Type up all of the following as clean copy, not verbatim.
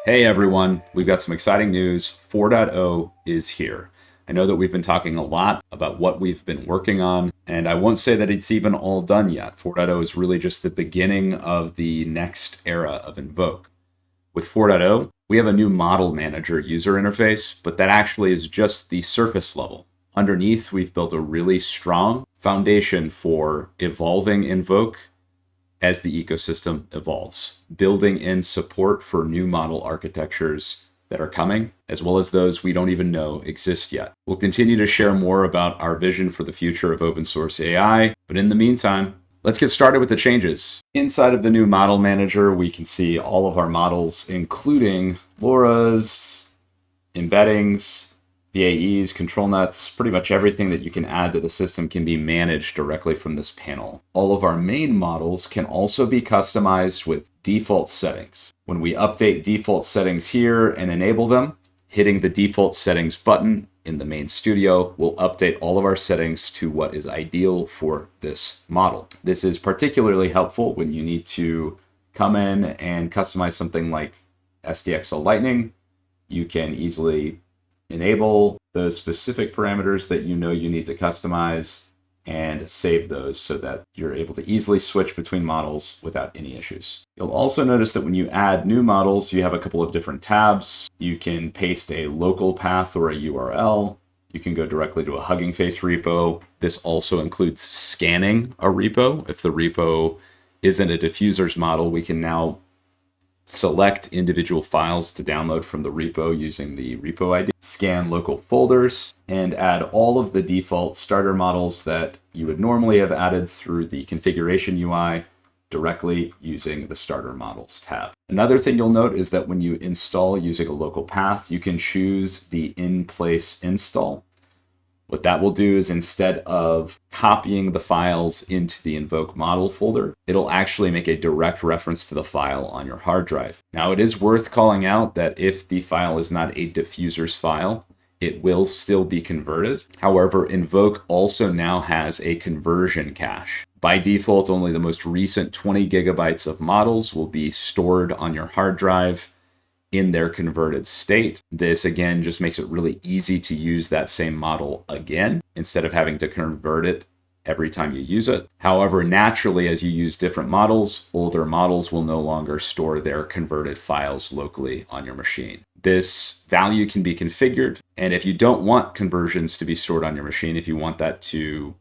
Hey everyone, we've got some exciting news. 4.0 is here. I know that we've been talking a lot about what we've been working on, and I won't say that it's even all done yet. 4.0 is really just the beginning of the next era of Invoke. With 4.0, we have a new model manager user interface, but that actually is just the surface level. Underneath, we've built a really strong foundation for evolving Invoke as the ecosystem evolves, building in support for new model architectures that are coming, as well as those we don't even know exist yet. We'll continue to share more about our vision for the future of open source AI, but in the meantime, let's get started with the changes. Inside of the new model manager, we can see all of our models, including LoRa's, embeddings, VAEs, control nets, pretty much everything that you can add to the system can be managed directly from this panel. All of our main models can also be customized with default settings. When we update default settings here and enable them, hitting the default settings button in the main studio will update all of our settings to what is ideal for this model. This is particularly helpful when you need to come in and customize something like SDXL Lightning. You can easily enable those specific parameters that you know you need to customize and save those so that you're able to easily switch between models without any issues. You'll also notice that when you add new models, you have a couple of different tabs. You can paste a local path or a URL. You can go directly to a Hugging Face repo. This also includes scanning a repo. If the repo isn't a diffusers model, we can now select individual files to download from the repo using the repo ID, scan local folders, and add all of the default starter models that you would normally have added through the configuration UI directly using the starter models tab. Another thing you'll note is that when you install using a local path, you can choose the in-place install. What that will do is instead of copying the files into the Invoke model folder, it'll actually make a direct reference to the file on your hard drive. Now, it is worth calling out that if the file is not a diffusers file, it will still be converted. However, Invoke also now has a conversion cache. By default, only the most recent 20 gigabytes of models will be stored on your hard drive in their converted state. This again just makes it really easy to use that same model again instead of having to convert it every time you use it. However, naturally, as you use different models, older models will no longer store their converted files locally on your machine. This value can be configured, and if you don't want conversions to be stored on your machine, if you want that to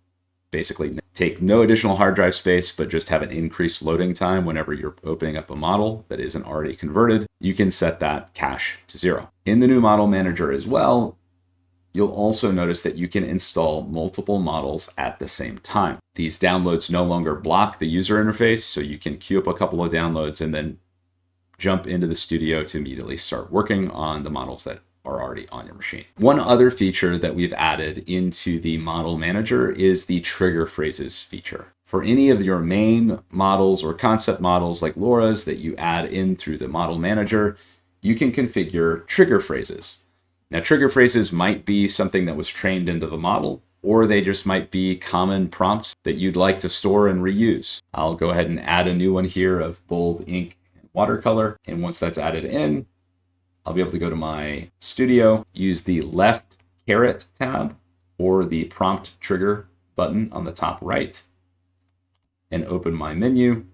basically take no additional hard drive space, but just have an increased loading time whenever you're opening up a model that isn't already converted, you can set that cache to 0. In the new model manager as well, you'll also notice that you can install multiple models at the same time. These downloads no longer block the user interface, so you can queue up a couple of downloads and then jump into the studio to immediately start working on the models that are already on your machine. One other feature that we've added into the model manager is the trigger phrases feature. For any of your main models or concept models like LoRa's that you add in through the model manager, you can configure trigger phrases. Now, trigger phrases might be something that was trained into the model, or they just might be common prompts that you'd like to store and reuse. I'll go ahead and add a new one here of bold ink and watercolor. And once that's added in, I'll be able to go to my studio, use the left caret tab or the prompt trigger button on the top right, and open my menu.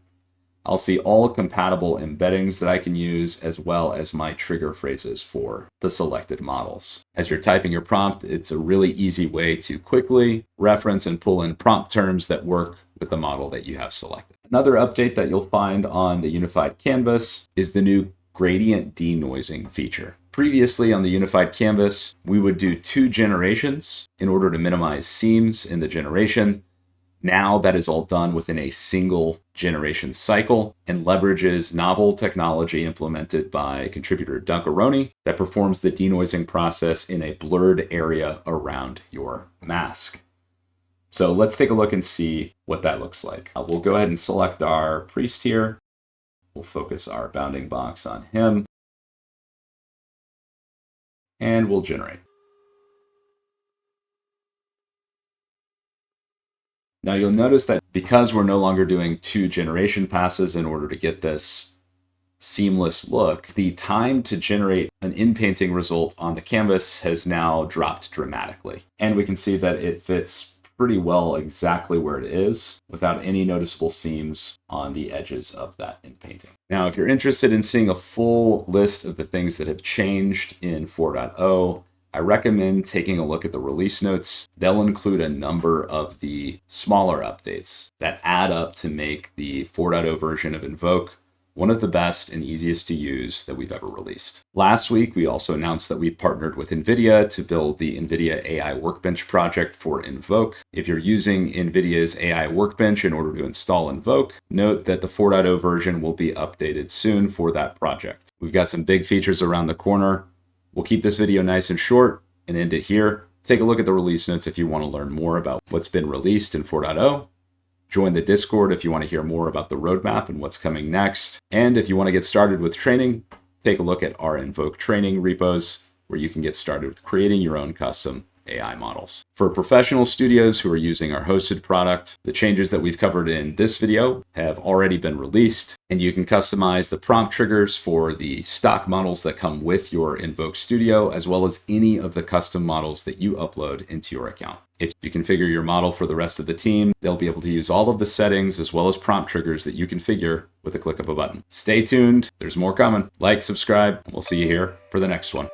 I'll see all compatible embeddings that I can use, as well as my trigger phrases for the selected models. As you're typing your prompt, it's a really easy way to quickly reference and pull in prompt terms that work with the model that you have selected. Another update that you'll find on the unified canvas is the new gradient denoising feature. Previously on the unified canvas, we would do 2 generations in order to minimize seams in the generation. Now that is all done within a single generation cycle and leverages novel technology implemented by contributor Dunkaroni that performs the denoising process in a blurred area around your mask. So let's take a look and see what that looks like. We'll go ahead and select our priest here. We'll focus our bounding box on him, and we'll generate. Now you'll notice that because we're no longer doing 2 generation passes in order to get this seamless look, the time to generate an in-painting result on the canvas has now dropped dramatically. And we can see that it fits pretty well exactly where it is without any noticeable seams on the edges of that in-painting. Now, if you're interested in seeing a full list of the things that have changed in 4.0, I recommend taking a look at the release notes. They'll include a number of the smaller updates that add up to make the 4.0 version of Invoke one of the best and easiest to use that we've ever released. Last week, we also announced that we partnered with NVIDIA to build the NVIDIA AI Workbench project for Invoke. If you're using NVIDIA's AI Workbench in order to install Invoke, note that the 4.0 version will be updated soon for that project. We've got some big features around the corner. We'll keep this video nice and short and end it here. Take a look at the release notes if you want to learn more about what's been released in 4.0. Join the Discord if you want to hear more about the roadmap and what's coming next. And if you want to get started with training, take a look at our Invoke training repos, where you can get started with creating your own custom AI models. For professional studios who are using our hosted product, the changes that we've covered in this video have already been released, and you can customize the prompt triggers for the stock models that come with your Invoke Studio, as well as any of the custom models that you upload into your account. If you configure your model for the rest of the team, they'll be able to use all of the settings as well as prompt triggers that you configure with a click of a button. Stay tuned, there's more coming. Like, subscribe, and we'll see you here for the next one.